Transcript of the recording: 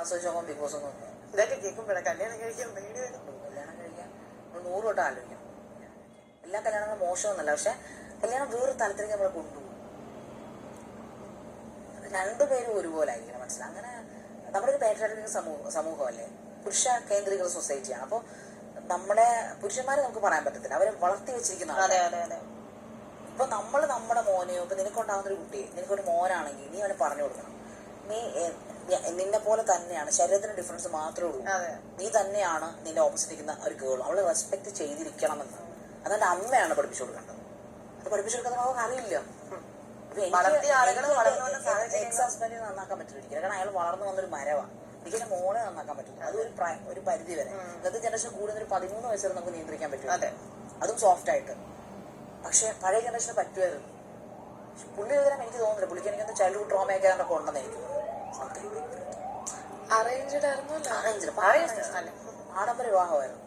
ആസ്വദിച്ച് നോക്കാൻ big boss ഒന്നും ഇതൊക്കെ കേൾക്കുമ്പോഴേ കല്യാണം കഴിക്കാൻ പേടി വരും. കല്യാണം കഴിക്കാൻ 100 വട്ടം ആലോചിക്കണം. എല്ലാ കല്യാണങ്ങളും മോശമൊന്നുമല്ല, പക്ഷെ കല്യാണം വേറൊരു തലത്തിലേക്ക് നമ്മളെ കൊണ്ടുപോകും. രണ്ടുപേരും ഒരുപോലെ ആയിരിക്കണം, മനസ്സിലായി. അങ്ങനെ നമ്മുടെ ഒരു പാട്രിയാർക്കൽ സമൂഹമല്ലേ, പുരുഷ കേന്ദ്രീകൃത സൊസൈറ്റിയാണ്. അപ്പോൾ നമ്മളെ പുരുഷന്മാരെ നമുക്ക് പറയാൻ പറ്റത്തില്ല, അവരെ വളർത്തി വെച്ചിരിക്കുന്ന. ഇപ്പൊ നമ്മൾ നമ്മുടെ മോനെയോ, ഇപ്പൊ നിനക്കുണ്ടാകുന്ന ഒരു കുട്ടിയെ, നിനക്കൊരു മോനാണെങ്കിൽ നീ അവനെ പറഞ്ഞു കൊടുക്കണം, നീ നിന്നെ പോലെ തന്നെയാണ്, ശരീരത്തിന് ഡിഫറൻസ് മാത്രമേ ഉള്ളൂ, നീ തന്നെയാണ് നിന്റെ ഓപ്പോസിറ്റ് നിൽക്കുന്ന ഒരു ഗേൾ, അവളെ റെസ്പെക്ട് ചെയ്തിരിക്കണമെന്ന്. അതെന്റെ അമ്മയാണ് പഠിപ്പിച്ചു കൊടുക്കേണ്ടത്. അത് പഠിപ്പിച്ചു കൊടുക്കുന്നത് അവർക്ക് അറിയില്ല. എക്സ് ഹസ്ബൻഡിനെ നന്നാക്കാൻ പറ്റില്ല, കാരണം അയാൾ വളർന്നു വന്നൊരു മരവാണ്. എനിക്കെന്റെ മോളെ നന്നാക്കാൻ പറ്റില്ല, അത് ഒരു പരിധി വരെ. ഇന്നത്തെ ജനറേഷൻ കൂടുതൽ 13 വയസ്സ് വരെ നമുക്ക് നിയന്ത്രിക്കാൻ പറ്റും, അതും സോഫ്റ്റ് ആയിട്ട്. പക്ഷെ പഴയ ജനറേഷന് പറ്റുമായിരുന്നു. പുള്ളി വിവരം എനിക്ക് തോന്നുന്നില്ല, പുള്ളിക്ക് എനിക്കൊന്ന് ചൈൽഡ്ഹുഡ് ട്രോമയൊക്കെ അതിനൊക്കെ ഉണ്ടെന്ന് എനിക്ക് ആഡംബര വിവാഹമായിരുന്നു.